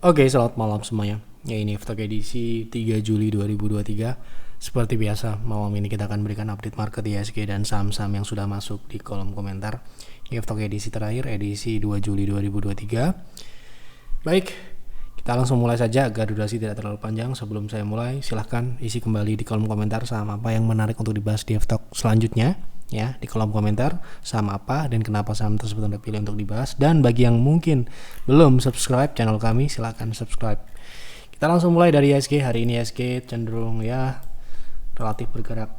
Oke, selamat malam semuanya. Ya, ini Vlog edisi 3 Juli 2023. Seperti biasa, malam ini kita akan berikan update market IHSG dan saham-saham yang sudah masuk di kolom komentar. Ini Vlog edisi terakhir, edisi 2 Juli 2023. Baik, kita langsung mulai saja agar durasi tidak terlalu panjang. Sebelum saya mulai, silahkan isi kembali di kolom komentar saham apa yang menarik untuk dibahas di Vlog selanjutnya. Ya, di kolom komentar saham apa dan kenapa saham tersebut Anda pilih untuk dibahas. Dan bagi yang mungkin belum subscribe channel kami, silahkan subscribe. Kita langsung mulai dari IHSG. Hari ini IHSG cenderung ya relatif bergerak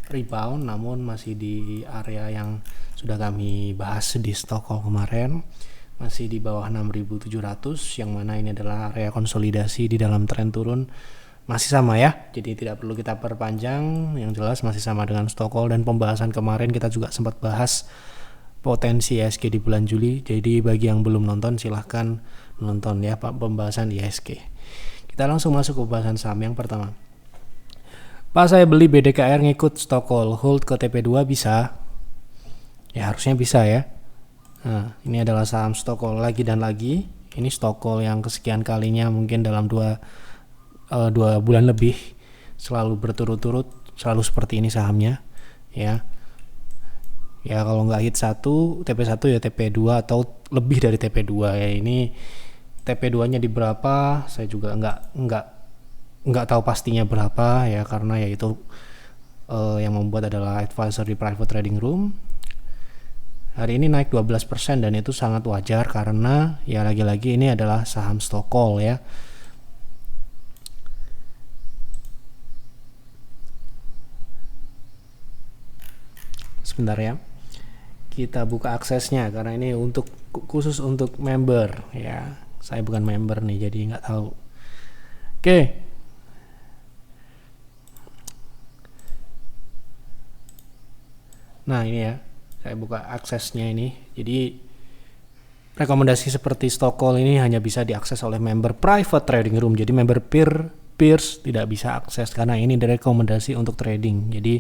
rebound, namun masih di area yang sudah kami bahas di Stockholm kemarin, masih di bawah 6.700, yang mana ini adalah area konsolidasi di dalam tren turun. Masih sama ya, jadi tidak perlu kita perpanjang, yang jelas masih sama dengan Stockholm. Dan pembahasan kemarin kita juga sempat bahas potensi IHSG di bulan Juli, jadi bagi yang belum nonton silahkan nonton ya pembahasan IHSG. Kita langsung masuk ke pembahasan saham yang pertama. Pak, saya beli BDKR ngikut Stockholm, hold ke TP2 bisa? Ya harusnya bisa ya. Nah, ini adalah saham Stockholm lagi dan lagi. Ini Stockholm yang kesekian kalinya mungkin dalam 2 bulan lebih selalu berturut-turut selalu seperti ini sahamnya ya kalau nggak hit 1 TP1 ya TP2 atau lebih dari TP2 ya. Ini TP2 nya di berapa saya juga nggak tahu pastinya berapa ya, karena ya itu yang membuat adalah advisor di private trading room. Hari ini naik 12% dan itu sangat wajar karena ya lagi-lagi ini adalah saham Stockholm ya. Sebentar ya, kita buka aksesnya karena ini khusus untuk member ya. Saya bukan member nih, jadi nggak tahu. Oke, nah ini ya, saya buka aksesnya ini. Jadi rekomendasi seperti Stockholm ini hanya bisa diakses oleh member private trading room. Jadi member peers tidak bisa akses karena ini rekomendasi untuk trading. Jadi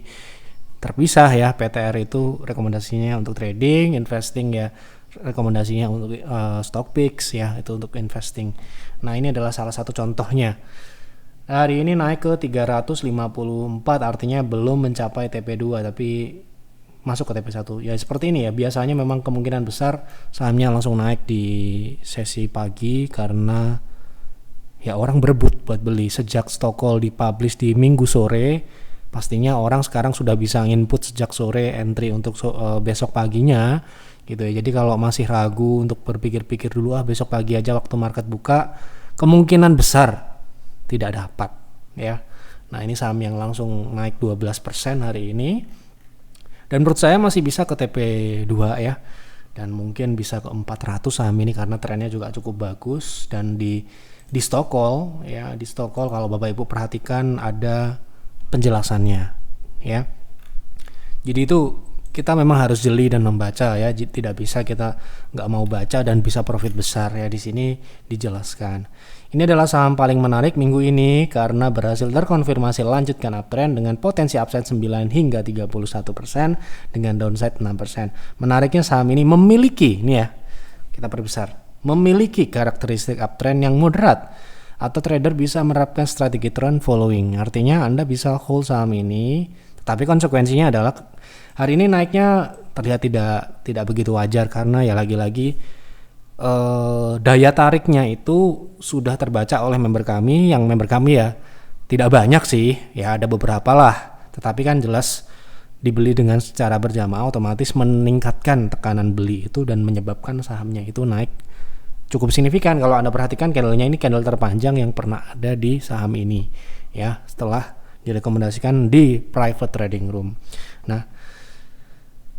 terpisah ya. PTR itu rekomendasinya untuk trading, investing ya rekomendasinya untuk stock picks ya, itu untuk investing. Nah, ini adalah salah satu contohnya. Hari ini naik ke 354, artinya belum mencapai TP2 tapi masuk ke TP1. Ya seperti ini ya, biasanya memang kemungkinan besar sahamnya langsung naik di sesi pagi karena ya orang berebut buat beli. Sejak Stockholm dipublish di Minggu sore, pastinya orang sekarang sudah bisa input sejak sore entry untuk besok paginya gitu ya. Jadi kalau masih ragu untuk berpikir-pikir dulu besok pagi aja waktu market buka, kemungkinan besar tidak dapat ya. Nah, ini saham yang langsung naik 12% hari ini. Dan menurut saya masih bisa ke TP2 ya. Dan mungkin bisa ke 400 saham ini karena trennya juga cukup bagus. Dan di Stockholm ya, di Stockholm kalau Bapak Ibu perhatikan ada penjelasannya ya. Jadi itu kita memang harus jeli dan membaca ya, tidak bisa kita nggak mau baca dan bisa profit besar ya. Di sini dijelaskan. Ini adalah saham paling menarik minggu ini karena berhasil terkonfirmasi lanjutkan uptrend dengan potensi upside 9 hingga 31% dengan downside 6%. Menariknya saham ini memiliki, ini ya, kita perbesar, memiliki karakteristik uptrend yang moderat atau trader bisa menerapkan strategi trend following. Artinya Anda bisa hold saham ini, tetapi konsekuensinya adalah hari ini naiknya terlihat tidak begitu wajar karena ya lagi-lagi daya tariknya itu sudah terbaca oleh member kami. Yang member kami ya tidak banyak sih, ya ada beberapa lah, tetapi kan jelas dibeli dengan secara berjamaah otomatis meningkatkan tekanan beli itu dan menyebabkan sahamnya itu naik cukup signifikan. Kalau Anda perhatikan candlenya ini candle terpanjang yang pernah ada di saham ini ya, setelah direkomendasikan di private trading room. Nah,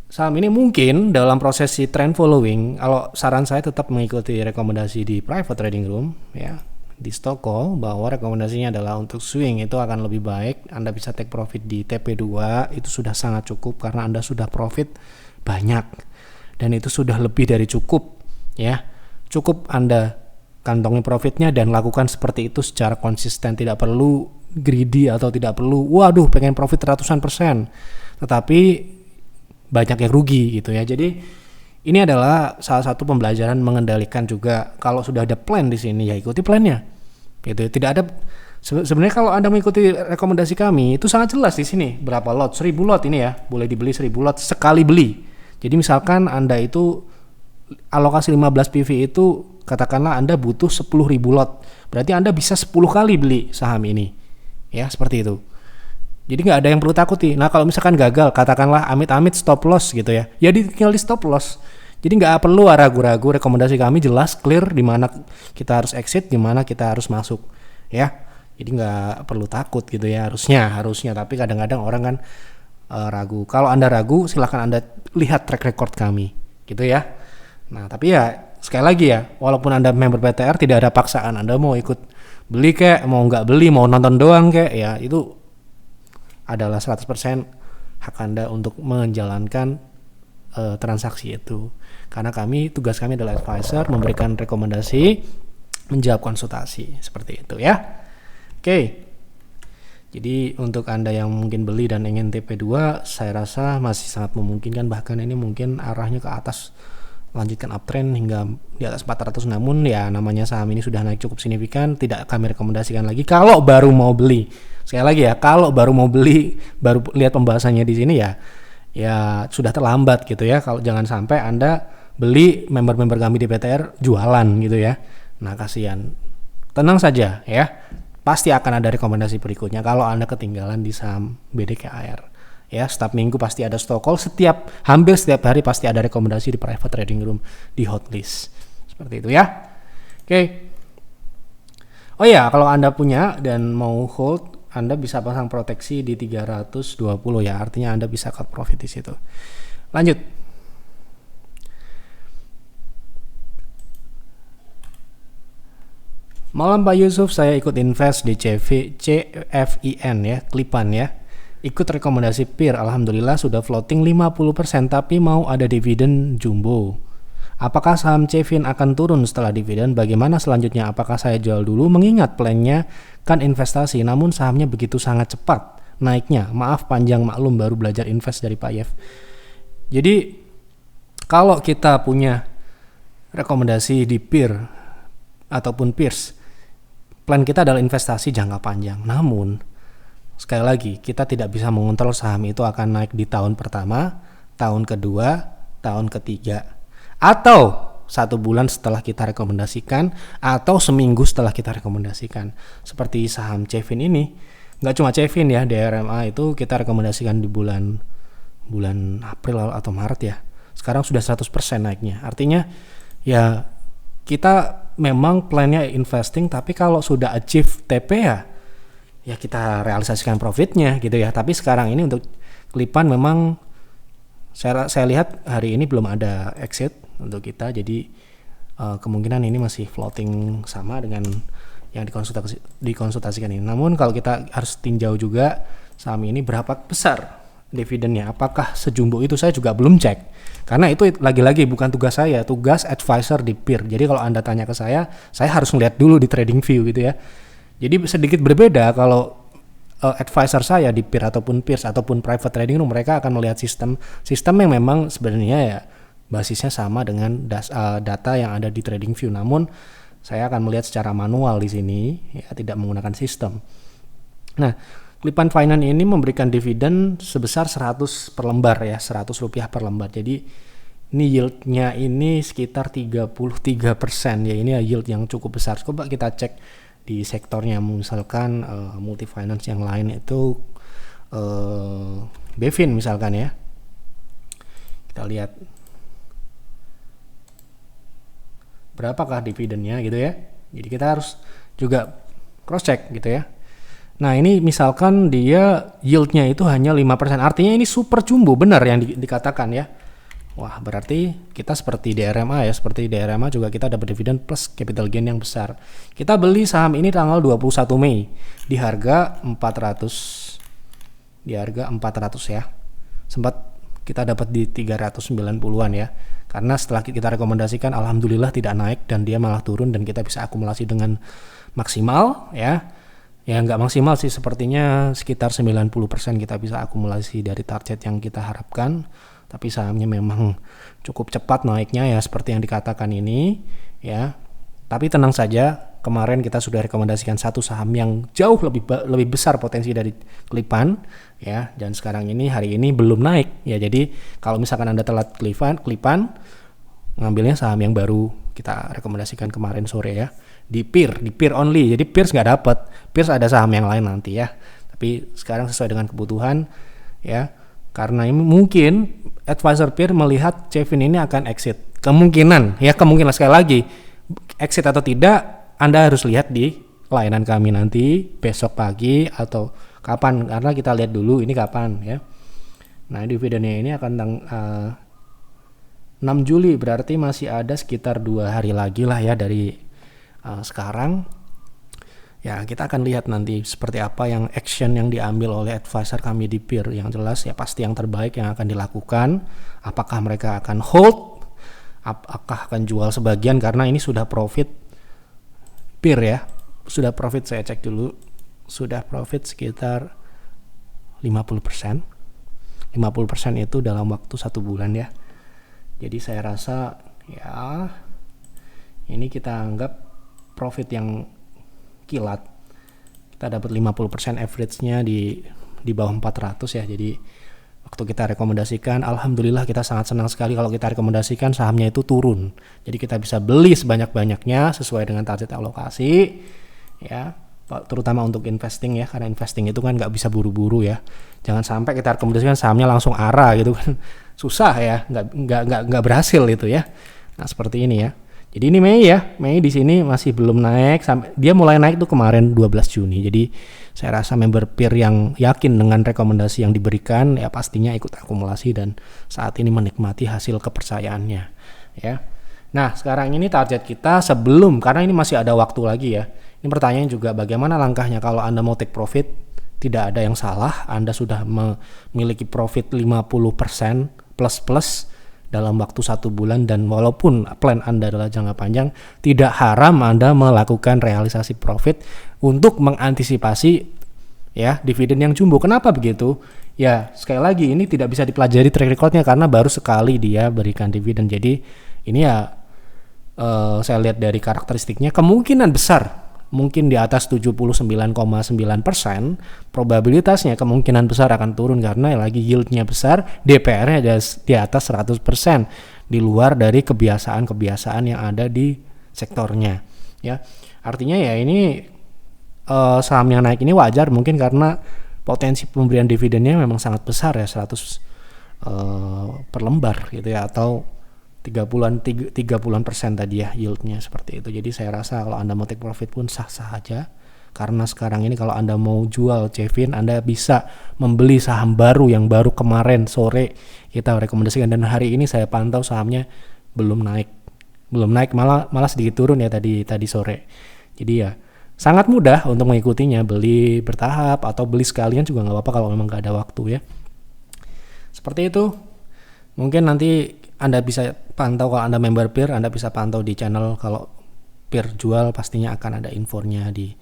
saham ini mungkin dalam prosesi trend following, kalau saran saya tetap mengikuti rekomendasi di private trading room ya, di Stockholm, bahwa rekomendasinya adalah untuk swing itu akan lebih baik. Anda bisa take profit di TP2 itu sudah sangat cukup karena Anda sudah profit banyak dan itu sudah lebih dari cukup ya. Cukup Anda kantongi profitnya dan lakukan seperti itu secara konsisten, tidak perlu greedy atau tidak perlu waduh pengen profit ratusan persen tetapi banyak yang rugi gitu ya. Jadi Ini adalah salah satu pembelajaran mengendalikan juga. Kalau sudah ada plan di sini ya ikuti plannya. Gitu. Tidak ada sebenarnya kalau Anda mengikuti rekomendasi kami itu sangat jelas di sini berapa lot, 1000 lot ini ya, boleh dibeli 1000 lot sekali beli. Jadi misalkan Anda itu alokasi 15 PV itu katakanlah Anda butuh 10.000 lot. Berarti Anda bisa 10 kali beli saham ini. Ya, seperti itu. Jadi nggak ada yang perlu takuti. Nah kalau misalkan gagal, katakanlah amit-amit stop loss gitu ya. Ya tinggal di stop loss. Jadi nggak perlu ragu-ragu, rekomendasi kami jelas, clear di mana kita harus exit, di mana kita harus masuk, ya. Jadi nggak perlu takut gitu ya, harusnya. Tapi kadang-kadang orang kan ragu. Kalau Anda ragu, silahkan Anda lihat track record kami, gitu ya. Nah tapi ya sekali lagi ya, walaupun Anda member BTR tidak ada paksaan, Anda mau ikut beli kek, mau nggak beli, mau nonton doang kek, ya itu adalah 100% hak Anda untuk menjalankan transaksi itu. Karena tugas kami adalah advisor, memberikan rekomendasi, menjawab konsultasi, seperti itu ya. Oke. Jadi untuk Anda yang mungkin beli dan ingin TP2, saya rasa masih sangat memungkinkan, bahkan ini mungkin arahnya ke atas, lanjutkan uptrend hingga di atas 400. Namun ya namanya saham ini sudah naik cukup signifikan, tidak kami rekomendasikan lagi kalau baru mau beli. Sekali lagi ya, kalau baru mau beli, baru lihat pembahasannya di sini ya sudah terlambat gitu ya. Kalau jangan sampai Anda beli member-member kami di BTR jualan gitu ya. Nah kasihan. Tenang saja ya. Pasti akan ada rekomendasi berikutnya kalau Anda ketinggalan di saham BDKAR. Ya, setiap minggu pasti ada stock call, hampir setiap hari pasti ada rekomendasi di private trading room di hotlist. Seperti itu ya. Oke. Oh ya, kalau Anda punya dan mau hold, Anda bisa pasang proteksi di 320 ya, artinya Anda bisa cut profit di situ. Lanjut. Malam Pak Yusuf, saya ikut invest di CFIN ya, Klipan ya. Ikut rekomendasi peer, alhamdulillah sudah floating 50%, tapi mau ada dividen jumbo. Apakah saham CFIN akan turun setelah dividen? Bagaimana selanjutnya? Apakah saya jual dulu? Mengingat plannya kan investasi, namun sahamnya begitu sangat cepat naiknya. Maaf panjang, maklum baru belajar invest dari Pak Yev. Jadi kalau kita punya rekomendasi di peer ataupun peers, plan kita adalah investasi jangka panjang. Namun sekali lagi, kita tidak bisa mengontrol saham itu akan naik di tahun pertama, tahun kedua, tahun ketiga, atau 1 bulan setelah kita rekomendasikan, atau seminggu setelah kita rekomendasikan. Seperti saham CFIN ini, nggak cuma CFIN ya, DRMA itu kita rekomendasikan di bulan April atau Maret ya. Sekarang sudah 100% naiknya. Artinya ya kita memang plannya investing, tapi kalau sudah achieve TP ya kita realisasikan profitnya gitu ya. Tapi sekarang ini untuk Klipan memang saya lihat hari ini belum ada exit untuk kita, jadi kemungkinan ini masih floating sama dengan yang dikonsultasikan ini. Namun kalau kita harus tinjau juga saham ini berapa besar dividennya, apakah sejumbo itu, saya juga belum cek, karena itu lagi-lagi bukan tugas saya, tugas advisor di peer. Jadi kalau Anda tanya ke saya harus melihat dulu di TradingView gitu ya. Jadi sedikit berbeda kalau advisor saya di peer ataupun peers ataupun private trading room, mereka akan melihat sistem yang memang sebenarnya ya basisnya sama dengan data yang ada di TradingView. Namun saya akan melihat secara manual di sini ya, tidak menggunakan sistem. Nah, Klipan Finance ini memberikan dividen sebesar 100 per lembar ya, 100 rupiah per lembar. Jadi ini yieldnya ini sekitar 33% ya, ini yield yang cukup besar. Coba kita cek di sektornya, misalkan multi finance yang lain itu Bevin misalkan ya, kita lihat berapakah dividennya gitu ya. Jadi kita harus juga cross check gitu ya. Nah ini misalkan dia yieldnya itu hanya 5%, artinya ini super jumbo, benar yang dikatakan ya. Wah berarti kita seperti DRMA ya, seperti DRMA juga kita dapat dividen plus capital gain yang besar. Kita beli saham ini tanggal 21 Mei di harga 400 ya. Sempat kita dapat di 390-an ya. Karena setelah kita rekomendasikan alhamdulillah tidak naik dan dia malah turun dan kita bisa akumulasi dengan maksimal ya. Ya nggak maksimal sih, sepertinya sekitar 90% kita bisa akumulasi dari target yang kita harapkan. tapi sahamnya memang cukup cepat naiknya ya seperti yang dikatakan ini ya. Tapi tenang saja, kemarin kita sudah rekomendasikan satu saham yang jauh lebih besar potensi dari Kelipan ya, dan sekarang ini hari ini belum naik ya. Jadi kalau misalkan Anda telat Kelipan, ngambilnya saham yang baru kita rekomendasikan kemarin sore ya, di peer only. Jadi peers nggak dapat, peers ada saham yang lain nanti ya. Tapi sekarang sesuai dengan kebutuhan ya, karena ini mungkin advisor peer melihat Cevin ini akan exit. Kemungkinan sekali lagi exit atau tidak Anda harus lihat di layanan kami nanti besok pagi atau kapan, karena kita lihat dulu ini kapan ya. Nah, dividennya ini akan 6 Juli, berarti masih ada sekitar 2 hari lagi lah ya dari sekarang. Ya, kita akan lihat nanti seperti apa yang action yang diambil oleh advisor kami di peer. Yang jelas ya pasti yang terbaik yang akan dilakukan. Apakah mereka akan hold, apakah akan jual sebagian, karena ini sudah profit peer ya. Sudah profit, saya cek dulu. Sudah profit sekitar 50%. 50% itu dalam waktu 1 bulan ya. Jadi saya rasa ya ini kita anggap profit yang kilat. Kita dapat 50% average-nya di bawah 400 ya. Jadi waktu kita rekomendasikan, alhamdulillah kita sangat senang sekali kalau kita rekomendasikan sahamnya itu turun. Jadi kita bisa beli sebanyak-banyaknya sesuai dengan target alokasi ya, terutama untuk investing ya, karena investing itu kan nggak bisa buru-buru ya. Jangan sampai kita rekomendasikan sahamnya langsung ARA gitu kan, susah ya, nggak berhasil itu ya. Nah seperti ini ya. Jadi ini Mei di sini masih belum naik, sampai dia mulai naik tuh kemarin 12 Juni. Jadi saya rasa member peer yang yakin dengan rekomendasi yang diberikan ya pastinya ikut akumulasi dan saat ini menikmati hasil kepercayaannya ya. Nah sekarang ini target kita sebelum, karena ini masih ada waktu lagi ya. Ini pertanyaan juga bagaimana langkahnya kalau Anda mau take profit. Tidak ada yang salah, Anda sudah memiliki profit 50% plus dalam waktu 1 bulan, dan walaupun plan Anda adalah jangka panjang, tidak haram Anda melakukan realisasi profit untuk mengantisipasi ya dividen yang jumbo. Kenapa begitu? Ya sekali lagi ini tidak bisa dipelajari track recordnya karena baru sekali dia berikan dividen. Jadi ini ya saya lihat dari karakteristiknya kemungkinan besar mungkin di atas 79,9%, probabilitasnya kemungkinan besar akan turun karena lagi yieldnya besar, DPR-nya ada di atas 100%, di luar dari kebiasaan-kebiasaan yang ada di sektornya ya. Artinya ya ini saham yang naik ini wajar mungkin karena potensi pemberian dividennya memang sangat besar ya, 100 per lembar gitu ya, atau 30% tadi ya yieldnya seperti itu. Jadi saya rasa kalau Anda mau take profit pun sah-sah aja, karena sekarang ini kalau Anda mau jual Cevin, Anda bisa membeli saham baru yang baru kemarin sore kita rekomendasikan, dan hari ini saya pantau sahamnya belum naik malah sedikit turun ya tadi sore. Jadi ya sangat mudah untuk mengikutinya, beli bertahap atau beli sekalian juga nggak apa-apa kalau memang nggak ada waktu ya. Seperti itu. Mungkin nanti Anda bisa pantau, kalau Anda member peer, Anda bisa pantau di channel. Kalau peer jual pastinya akan ada infonya di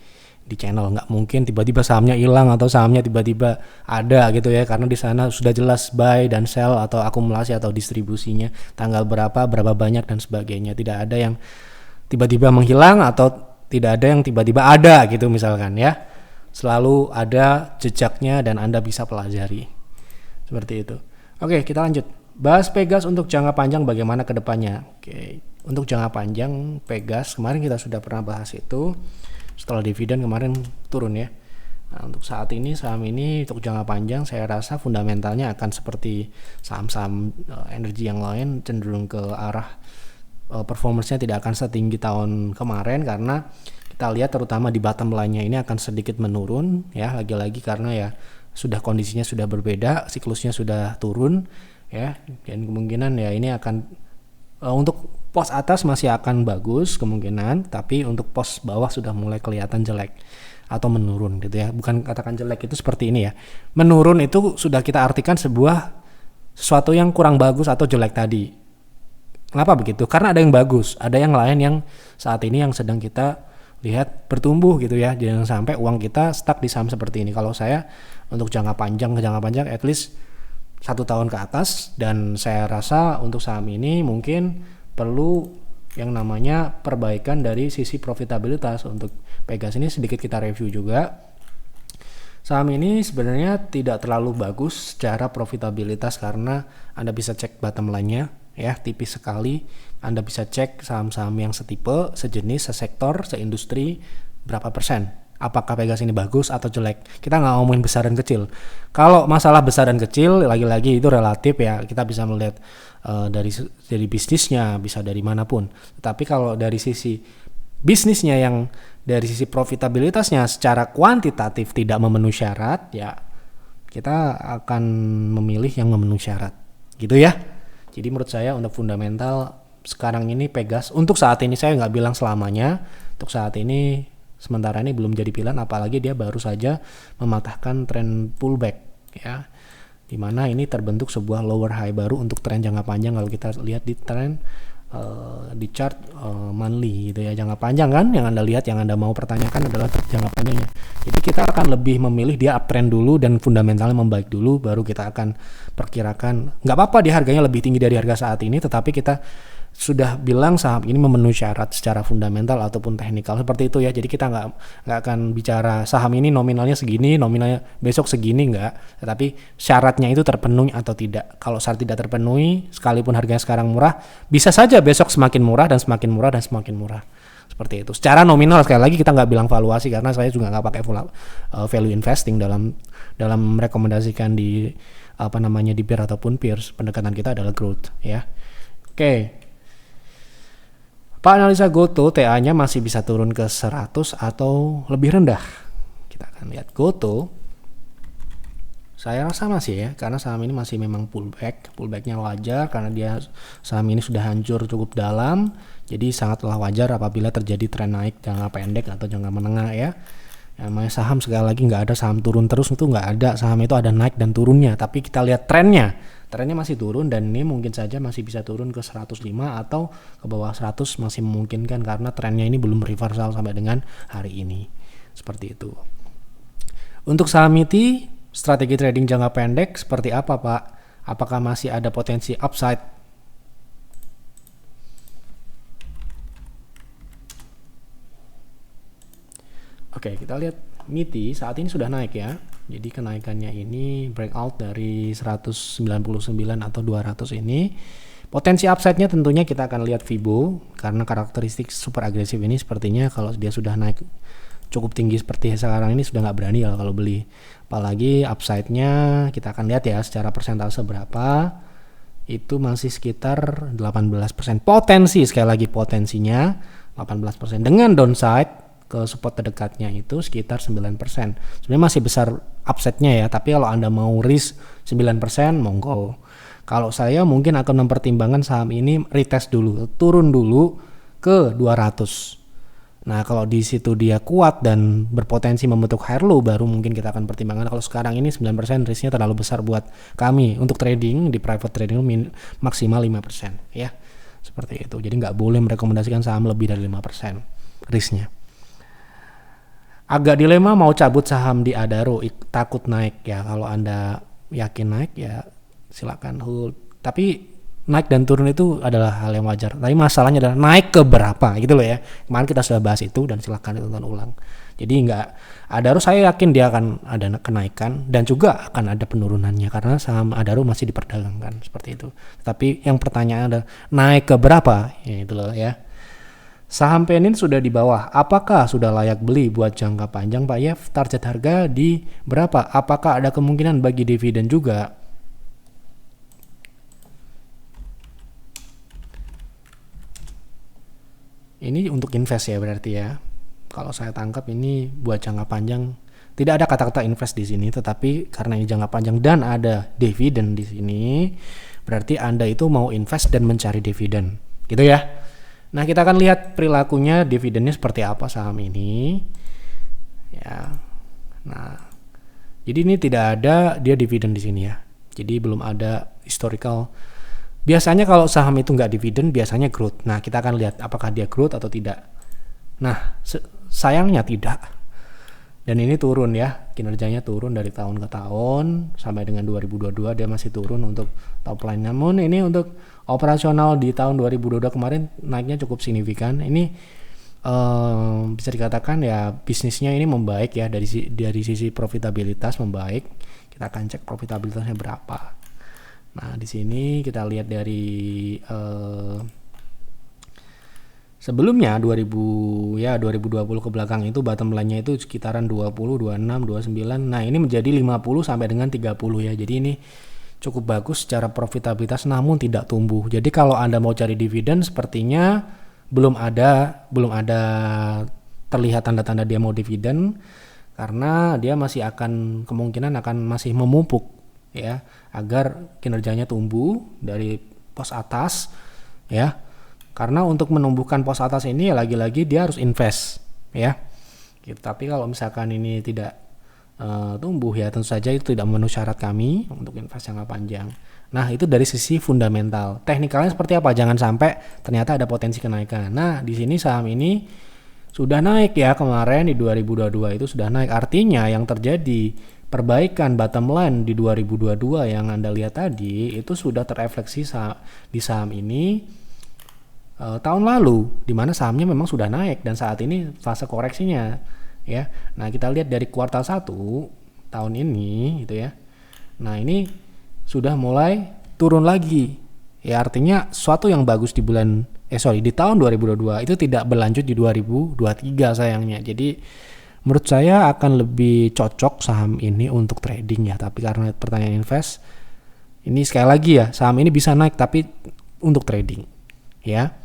channel. Nggak mungkin tiba-tiba sahamnya hilang atau sahamnya tiba-tiba ada gitu ya, karena di sana sudah jelas buy dan sell atau akumulasi atau distribusinya, tanggal berapa banyak dan sebagainya. Tidak ada yang tiba-tiba menghilang atau tidak ada yang tiba-tiba ada gitu misalkan ya. Selalu ada jejaknya dan Anda bisa pelajari seperti itu. Oke, kita lanjut. Bahas Pegas untuk jangka panjang bagaimana ke depannya. Oke, untuk jangka panjang Pegas kemarin kita sudah pernah bahas itu. Setelah dividen kemarin turun ya. Nah, untuk saat ini saham ini untuk jangka panjang saya rasa fundamentalnya akan seperti saham-saham energi yang lain, cenderung ke arah performance-nya tidak akan setinggi tahun kemarin, karena kita lihat terutama di bottom line-nya ini akan sedikit menurun ya, lagi-lagi karena ya sudah kondisinya sudah berbeda, siklusnya sudah turun ya, dan kemungkinan ya ini akan untuk pos atas masih akan bagus kemungkinan, tapi untuk pos bawah sudah mulai kelihatan jelek atau menurun gitu ya. Bukan katakan jelek itu seperti ini ya, menurun itu sudah kita artikan sesuatu yang kurang bagus atau jelek tadi. Kenapa begitu? Karena ada yang bagus, ada yang lain yang saat ini yang sedang kita lihat bertumbuh gitu ya. Jangan sampai uang kita stuck di saham seperti ini. Kalau saya untuk jangka panjang at least 1 tahun ke atas, dan saya rasa untuk saham ini mungkin perlu yang namanya perbaikan dari sisi profitabilitas. Untuk Pegas ini sedikit kita review juga. Saham ini sebenarnya tidak terlalu bagus secara profitabilitas karena Anda bisa cek bottom line-nya ya, tipis sekali. Anda bisa cek saham-saham yang setipe, sejenis, sesektor, seindustri berapa persen. Apakah Pegas ini bagus atau jelek? Kita nggak ngomongin besar dan kecil. Kalau masalah besar dan kecil, lagi-lagi itu relatif ya. Kita bisa melihat dari bisnisnya, bisa dari manapun. Tetapi kalau dari sisi bisnisnya, yang dari sisi profitabilitasnya secara kuantitatif tidak memenuhi syarat, ya kita akan memilih yang memenuhi syarat, gitu ya. Jadi menurut saya untuk fundamental sekarang ini Pegas untuk saat ini, saya nggak bilang selamanya, untuk saat ini sementara ini belum jadi pilihan, apalagi dia baru saja mematahkan tren pullback ya, dimana ini terbentuk sebuah lower high baru untuk tren jangka panjang. Kalau kita lihat di tren di chart monthly gitu ya, jangka panjang kan yang Anda lihat, yang Anda mau pertanyakan adalah jangka panjangnya. Jadi kita akan lebih memilih dia uptrend dulu dan fundamentalnya membaik dulu, baru kita akan perkirakan. Nggak apa-apa di harganya lebih tinggi dari harga saat ini, tetapi kita sudah bilang saham ini memenuhi syarat secara fundamental ataupun teknikal, seperti itu ya. Jadi kita nggak akan bicara saham ini nominalnya segini, nominalnya besok segini, nggak. Tetapi syaratnya itu terpenuhi atau tidak. Kalau syarat tidak terpenuhi, sekalipun harganya sekarang murah, bisa saja besok semakin murah dan semakin murah dan semakin murah. Seperti itu. Secara nominal sekali lagi kita nggak bilang valuasi, karena saya juga nggak pakai value investing dalam merekomendasikan di di peer ataupun peers. Pendekatan kita adalah growth ya. Oke. Pak analisa GoTo, TA-nya masih bisa turun ke 100 atau lebih rendah. Kita akan lihat GoTo. Saya rasa masih ya, karena saham ini masih memang pullback. Pullbacknya wajar karena dia saham ini sudah hancur cukup dalam. Jadi sangatlah wajar apabila terjadi tren naik jangka pendek atau jangka menengah ya. Namanya saham sekali lagi nggak ada saham turun terus, itu nggak ada. Saham itu ada naik dan turunnya. Tapi kita lihat trennya masih turun, dan ini mungkin saja masih bisa turun ke 105 atau ke bawah 100 masih memungkinkan karena trennya ini belum reversal sampai dengan hari ini. Seperti itu. Untuk saham MITI, strategi trading jangka pendek seperti apa Pak? Apakah masih ada potensi upside? Oke, kita lihat MITI saat ini sudah naik ya. Jadi kenaikannya ini breakout dari 199 atau 200 ini. Potensi upside-nya tentunya kita akan lihat Fibo, karena karakteristik super agresif ini sepertinya kalau dia sudah naik cukup tinggi seperti sekarang ini sudah nggak berani kalau beli. Apalagi upside-nya kita akan lihat ya secara persentase berapa. Itu masih sekitar 18%. Potensi, sekali lagi potensinya 18%, dengan downside ke support terdekatnya itu sekitar 9%. Sebenarnya masih besar upside-nya ya, tapi kalau Anda mau risk 9%, monggo. Kalau saya mungkin akan mempertimbangkan saham ini retest dulu, turun dulu ke 200. Nah, kalau di situ dia kuat dan berpotensi membentuk higher low, baru mungkin kita akan pertimbangkan. Kalau sekarang ini 9% risknya terlalu besar buat kami. Untuk trading di private trading maksimal 5% ya. Seperti itu. Jadi nggak boleh merekomendasikan saham lebih dari 5% risknya. Agak dilema mau cabut saham di Adaro, takut naik ya. Kalau Anda yakin naik ya silakan hold. Tapi naik dan turun itu adalah hal yang wajar. Tapi masalahnya adalah naik ke berapa gitu loh ya. Kemarin kita sudah bahas itu dan silakan ditonton ulang. Jadi Adaro saya yakin dia akan ada kenaikan dan juga akan ada penurunannya karena saham Adaro masih diperdagangkan seperti itu. Tapi yang pertanyaan adalah naik ke berapa? Ya itu loh ya. Saham Penin sudah di bawah, apakah sudah layak beli buat jangka panjang Pak Yev? Target harga di berapa? Apakah ada kemungkinan bagi dividen juga? Ini untuk invest ya berarti ya. Kalau saya tangkap ini buat jangka panjang, tidak ada kata-kata invest di sini, tetapi karena ini jangka panjang dan ada dividen di sini, berarti Anda itu mau invest dan mencari dividen, gitu ya. Nah, kita akan lihat perilakunya dividennya seperti apa saham ini. Ya. Nah, jadi ini tidak ada dia dividen di sini ya. Jadi belum ada historical. Biasanya kalau saham itu nggak dividen, biasanya growth. Nah, kita akan lihat apakah dia growth atau tidak. Nah, sayangnya tidak. Dan ini turun ya, kinerjanya turun dari tahun ke tahun sampai dengan 2022 dia masih turun untuk top line. Namun ini untuk operasional di tahun 2022 kemarin naiknya cukup signifikan. Ini bisa dikatakan ya bisnisnya ini membaik ya, dari sisi profitabilitas membaik. Kita akan cek profitabilitasnya berapa. Nah, di sini kita lihat dari sebelumnya 2020 ke belakang itu bottom line-nya itu sekitaran 20, 26, 29. Nah, ini menjadi 50 sampai dengan 30 ya. Jadi ini cukup bagus secara profitabilitas namun tidak tumbuh. Jadi kalau Anda mau cari dividen sepertinya belum ada terlihat tanda-tanda dia mau dividen, karena dia masih akan kemungkinan akan masih memupuk ya agar kinerjanya tumbuh dari pos atas ya. Karena untuk menumbuhkan pos atas ini ya lagi-lagi dia harus invest ya. Gitu. Tapi kalau misalkan ini tidak tumbuh ya tentu saja itu tidak memenuhi syarat kami untuk invest jangka panjang. Nah, itu dari sisi fundamental. Teknikalnya seperti apa? Jangan sampai ternyata ada potensi kenaikan. Nah, di sini saham ini sudah naik ya, kemarin di 2022 itu sudah naik. Artinya yang terjadi perbaikan bottom line di 2022 yang Anda lihat tadi itu sudah terefleksi di saham ini tahun lalu, di mana sahamnya memang sudah naik dan saat ini fase koreksinya ya. Nah, kita lihat dari kuartal 1 tahun ini gitu ya. Nah, ini sudah mulai turun lagi. Ya, artinya suatu yang bagus di tahun 2022 itu tidak berlanjut di 2023 sayangnya. Jadi menurut saya akan lebih cocok saham ini untuk trading ya. Tapi karena pertanyaan invest, ini sekali lagi ya, saham ini bisa naik tapi untuk trading ya.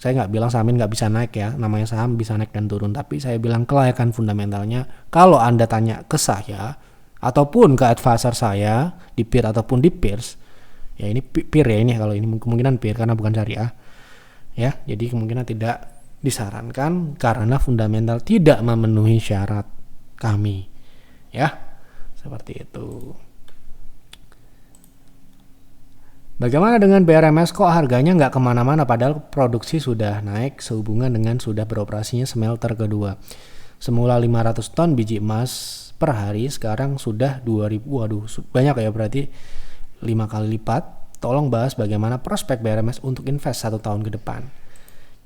Saya nggak bilang saham ini nggak bisa naik ya, namanya saham bisa naik dan turun. Tapi saya bilang kelayakan fundamentalnya, kalau Anda tanya ke saya ataupun ke advisor saya di peer ataupun di peers, ya ini peer ya, ini kalau ini kemungkinan peer karena bukan syariah ya, jadi kemungkinan tidak disarankan karena fundamental tidak memenuhi syarat kami ya, seperti itu. Bagaimana dengan BRMS, kok harganya nggak kemana-mana padahal produksi sudah naik sehubungan dengan sudah beroperasinya smelter kedua. Semula 500 ton biji emas per hari, sekarang sudah 2000. Waduh, banyak ya, berarti 5 kali lipat. Tolong bahas bagaimana prospek BRMS untuk invest 1 tahun ke depan.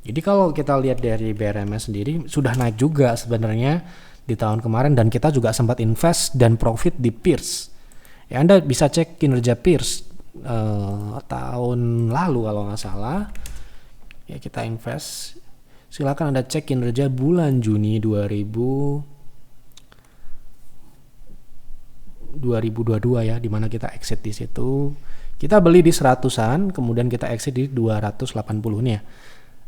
Jadi kalau kita lihat dari BRMS sendiri sudah naik juga sebenarnya di tahun kemarin, dan kita juga sempat invest dan profit di Peers. Ya, Anda bisa cek kinerja Peers tahun lalu kalau nggak salah. Ya, kita invest. Silakan Anda cek kinerja bulan Juni 2022 ya, dimana kita exit di situ. Kita beli di 100-an, kemudian kita exit di 280 nih ya.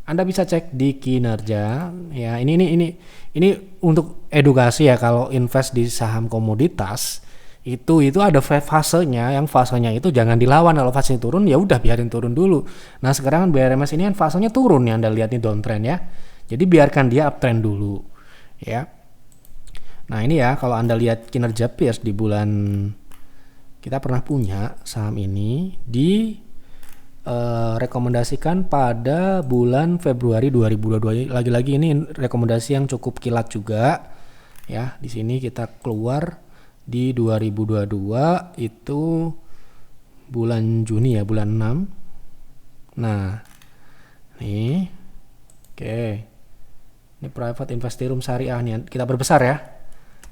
Anda bisa cek di kinerja ya. Ini untuk edukasi ya, kalau invest di saham komoditas itu ada fasenya, yang fasenya itu jangan dilawan. Kalau fasenya turun ya udah biarin turun dulu. Nah, sekarang kan BRMS ini kan fasenya turun ya, Anda lihat nih downtrend ya. Jadi biarkan dia uptrend dulu ya. Nah, ini ya kalau Anda lihat kinerja Peers di bulan, kita pernah punya saham ini di rekomendasikan pada bulan Februari 2022. Lagi-lagi ini rekomendasi yang cukup kilat juga ya. Di sini kita keluar di 2022 itu bulan Juni ya, bulan 6. Nah, nih. Oke. Ini private investerum syariah nih, kita berbesar ya.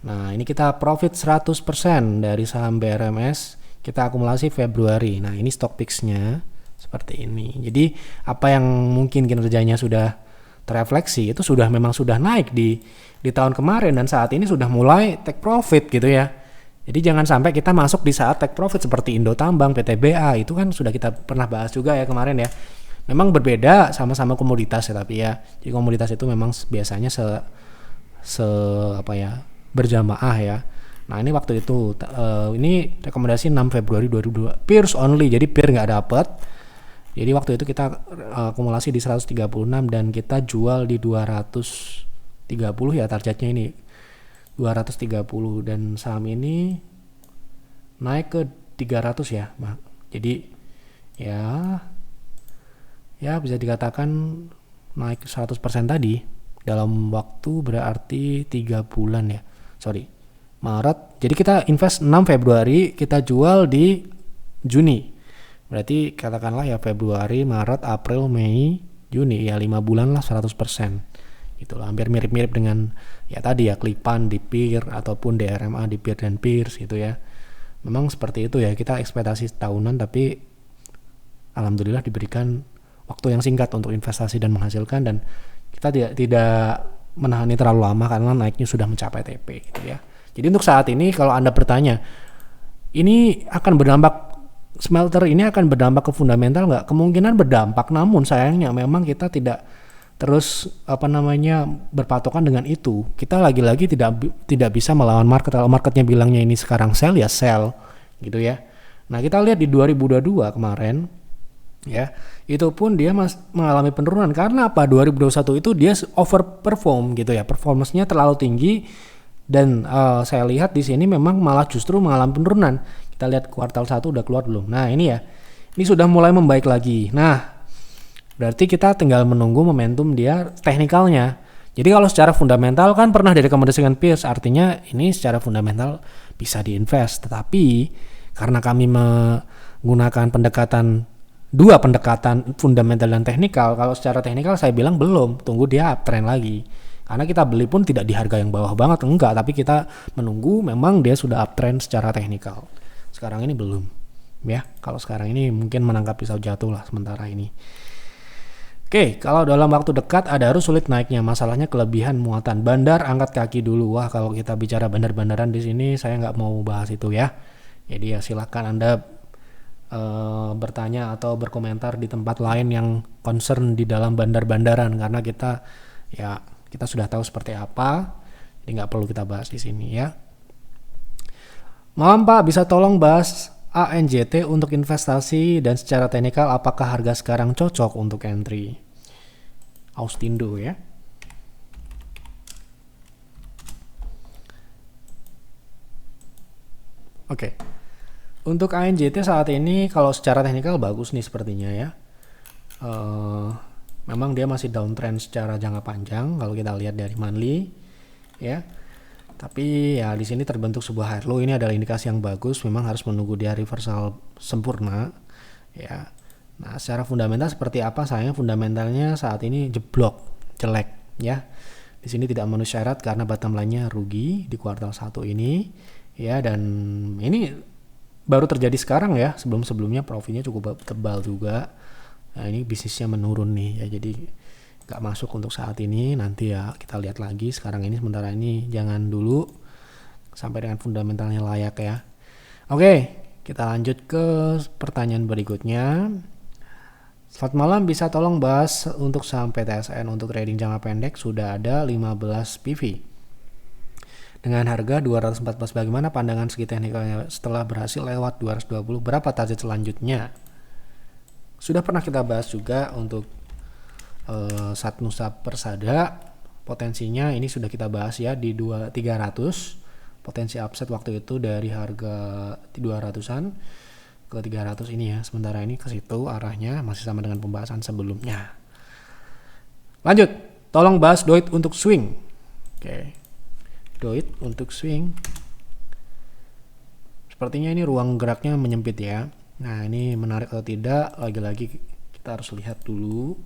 Nah, ini kita profit 100% dari saham BRMS, kita akumulasi Februari. Nah, ini stock picks-nya seperti ini. Jadi apa yang mungkin kinerjanya sudah terefleksi itu memang sudah naik di tahun kemarin, dan saat ini sudah mulai take profit gitu ya. Jadi jangan sampai kita masuk di saat take profit seperti Indo Tambang, PTBA, itu kan sudah kita pernah bahas juga ya kemarin ya. Memang berbeda, sama-sama komoditas ya, tapi ya jadi komoditas itu memang biasanya berjamaah ya. Nah, ini waktu itu ini rekomendasi 6 Februari 2022 Peers only, jadi peer nggak dapet. Jadi waktu itu kita akumulasi di 136 dan kita jual di 230 ya, targetnya ini 230, dan saham ini naik ke 300 ya. Jadi ya bisa dikatakan naik 100% tadi dalam waktu berarti 3 bulan ya. Maret. Jadi kita invest 6 Februari, kita jual di Juni. Berarti katakanlah ya Februari, Maret, April, Mei, Juni, ya 5 bulan lah 100%. Itulah hampir mirip-mirip dengan ya tadi ya Klipan di PIR ataupun DRMA di PIR dan PIRS gitu ya. Memang seperti itu ya, kita ekspektasi tahunan tapi alhamdulillah diberikan waktu yang singkat untuk investasi dan menghasilkan, dan kita tidak menahan ini terlalu lama karena naiknya sudah mencapai TP gitu ya. Jadi untuk saat ini kalau Anda bertanya, ini akan berdampak, smelter ini akan berdampak ke fundamental nggak? Kemungkinan berdampak, namun sayangnya memang kita tidak terus berpatokan dengan itu. Kita lagi-lagi tidak bisa melawan market. Kalau marketnya bilangnya ini sekarang sell ya sell gitu ya. Nah kita lihat di 2022 kemarin ya, itu pun dia mengalami penurunan. Karena apa? 2021 itu dia overperform gitu ya, performance-nya terlalu tinggi, dan saya lihat di sini memang malah justru mengalami penurunan. Kita lihat kuartal 1 udah keluar belum? Nah ini ya, ini sudah mulai membaik lagi. Nah berarti kita tinggal menunggu momentum dia teknikalnya. Jadi kalau secara fundamental kan pernah direkomendasikan peers, artinya ini secara fundamental bisa diinvest. Tetapi karena kami menggunakan dua pendekatan fundamental dan teknikal, kalau secara teknikal saya bilang belum, tunggu dia uptrend lagi. Karena kita beli pun tidak di harga yang bawah banget, enggak, tapi kita menunggu memang dia sudah uptrend secara teknikal. Sekarang ini belum ya, kalau sekarang ini mungkin menangkap pisau jatuh lah sementara ini. Oke, kalau dalam waktu dekat ada harus sulit naiknya, masalahnya kelebihan muatan. Bandar angkat kaki dulu. Wah, kalau kita bicara bandar-bandaran di sini saya nggak mau bahas itu ya. Jadi ya silakan Anda bertanya atau berkomentar di tempat lain yang concern di dalam bandar-bandaran, karena kita sudah tahu seperti apa, jadi nggak perlu kita bahas di sini ya. Malam Pak, bisa tolong bahas ANJT untuk investasi dan secara teknikal apakah harga sekarang cocok untuk entry? Austindo ya. Oke. Untuk ANJT saat ini kalau secara teknikal bagus nih sepertinya ya. Memang dia masih downtrend secara jangka panjang kalau kita lihat dari monthly ya. Tapi ya di sini terbentuk sebuah high low, ini adalah indikasi yang bagus, memang harus menunggu dia reversal sempurna ya. Nah, secara fundamental seperti apa? Sayangnya fundamentalnya saat ini jeblok, jelek ya. Di sini tidak memenuhi syarat karena bottom line-nya rugi di kuartal 1 ini ya, dan ini baru terjadi sekarang ya, sebelumnya profitnya cukup tebal juga. Nah ini bisnisnya menurun nih ya, jadi gak masuk untuk saat ini, nanti ya kita lihat lagi. Sekarang ini sementara ini jangan dulu sampai dengan fundamentalnya layak ya. Oke, kita lanjut ke pertanyaan berikutnya. Selamat malam, bisa tolong bahas untuk saham PTSN untuk trading jangka pendek sudah ada 15 PV dengan harga 214. Bagaimana pandangan segi teknikalnya setelah berhasil lewat 220? Berapa target selanjutnya? Sudah pernah kita bahas juga untuk Satnusa Persada. Potensinya ini sudah kita bahas ya di 300. Potensi upside waktu itu dari harga 200-an ke 300 ini ya. Sementara ini ke situ arahnya masih sama dengan pembahasan sebelumnya. Lanjut, tolong bahas DOIT untuk swing. Oke. DOIT untuk swing, sepertinya ini ruang geraknya menyempit ya. Nah ini menarik atau tidak, lagi-lagi kita harus lihat dulu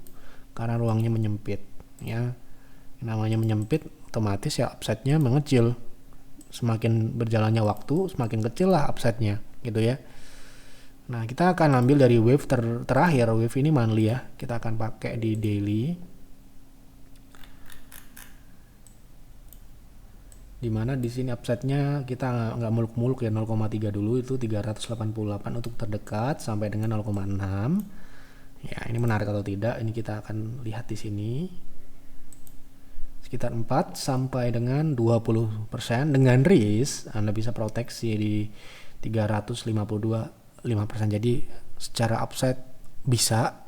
karena ruangnya menyempit ya. Namanya menyempit otomatis ya upside-nya mengecil. Semakin berjalannya waktu semakin kecil lah upside-nya gitu ya. Nah kita akan ambil dari wave terakhir, wave ini monthly ya, kita akan pakai di daily, dimana di sini upside-nya kita nggak muluk-muluk ya, 0,3 dulu, itu 388 untuk terdekat sampai dengan 0,6 ya. Ini menarik atau tidak, ini kita akan lihat di sini sekitar 4 sampai dengan 20%. Dengan risk Anda bisa proteksi di 352 5%. Jadi secara upside bisa,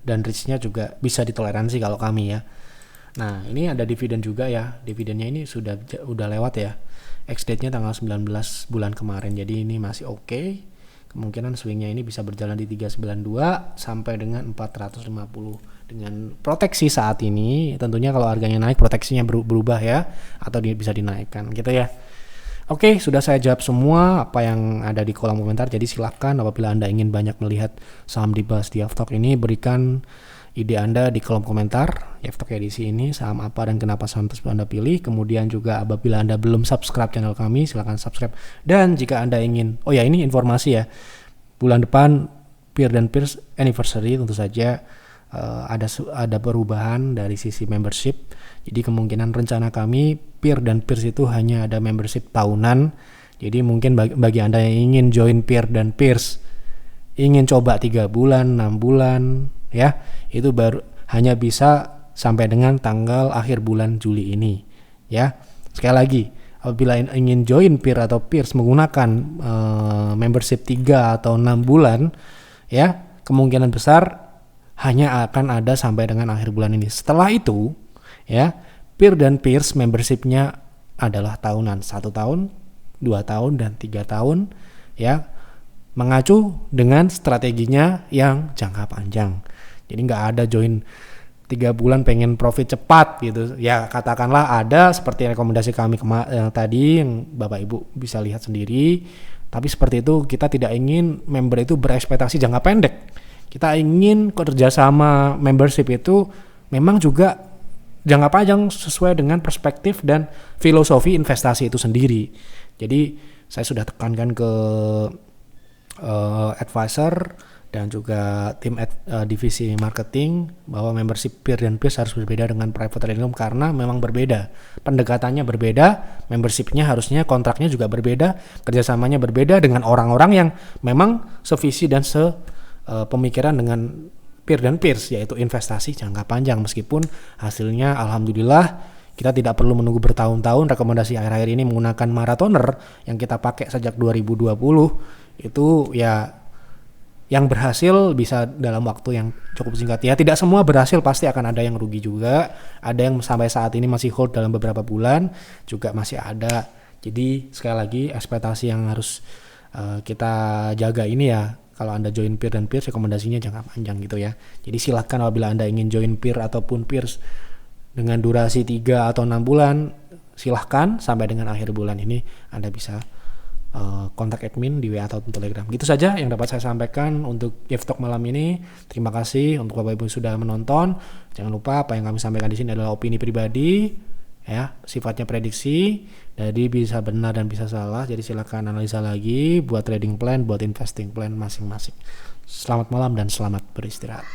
dan risknya juga bisa ditoleransi kalau kami ya. Nah ini ada dividen juga ya, dividennya ini udah lewat ya, ex-date-nya tanggal 19 bulan kemarin, jadi ini masih oke. Kemungkinan swingnya ini bisa berjalan di 392 sampai dengan 450 dengan proteksi saat ini. Tentunya kalau harganya naik proteksinya berubah ya, atau bisa dinaikkan gitu ya. Oke, sudah saya jawab semua apa yang ada di kolom komentar. Jadi silahkan apabila Anda ingin banyak melihat saham dibahas di Yaftalk ini, berikan ide Anda di kolom komentar. Yaftalk edisi ini saham apa dan kenapa saham tersebut Anda pilih. Kemudian juga apabila Anda belum subscribe channel kami, silahkan subscribe. Dan jika Anda ingin, oh ya ini informasi ya, bulan depan Peer dan Peers anniversary tentu saja ada perubahan dari sisi membership. Jadi kemungkinan rencana kami Peer dan Peers itu hanya ada membership tahunan. Jadi mungkin bagi Anda yang ingin join Peer dan Peers, ingin coba 3 bulan, 6 bulan ya, itu baru hanya bisa sampai dengan tanggal akhir bulan Juli ini ya. Sekali lagi, apabila ingin join Peer atau Peers menggunakan membership 3 atau 6 bulan ya, kemungkinan besar hanya akan ada sampai dengan akhir bulan ini. Setelah itu ya, Peer dan Peers membershipnya adalah tahunan, 1 tahun, 2 tahun, dan 3 tahun ya, mengacu dengan strateginya yang jangka panjang. Jadi nggak ada join 3 bulan pengen profit cepat gitu ya, katakanlah ada seperti rekomendasi kami tadi yang Bapak Ibu bisa lihat sendiri. Tapi seperti itu, kita tidak ingin member itu berekspektasi jangka pendek. Kita ingin kerjasama membership itu memang juga jangka panjang sesuai dengan perspektif dan filosofi investasi itu sendiri. Jadi saya sudah tekankan ke advisor dan juga tim divisi marketing bahwa membership Peer dan Peers harus berbeda dengan private trading room karena memang berbeda. Pendekatannya berbeda, membershipnya harusnya kontraknya juga berbeda, kerjasamanya berbeda dengan orang-orang yang memang sevisi dan pemikiran dengan Peer dan Peers, yaitu investasi jangka panjang. Meskipun hasilnya alhamdulillah kita tidak perlu menunggu bertahun-tahun. Rekomendasi akhir-akhir ini menggunakan marathoner yang kita pakai sejak 2020 itu ya, yang berhasil bisa dalam waktu yang cukup singkat ya. Tidak semua berhasil, pasti akan ada yang rugi juga. Ada yang sampai saat ini masih hold dalam beberapa bulan juga masih ada. Jadi sekali lagi ekspektasi yang harus kita jaga ini ya, kalau Anda join Peer dan Peers rekomendasinya jangka panjang gitu ya. Jadi silakan apabila Anda ingin join Peer ataupun Peers dengan durasi 3 atau 6 bulan, silahkan sampai dengan akhir bulan ini Anda bisa kontak admin di WA atau Telegram. Gitu saja yang dapat saya sampaikan untuk Yaftalk malam ini. Terima kasih untuk Bapak Ibu yang sudah menonton. Jangan lupa apa yang kami sampaikan di sini adalah opini pribadi ya, sifatnya prediksi, jadi bisa benar dan bisa salah. Jadi silakan analisa lagi buat trading plan, buat investing plan masing-masing. Selamat malam dan selamat beristirahat.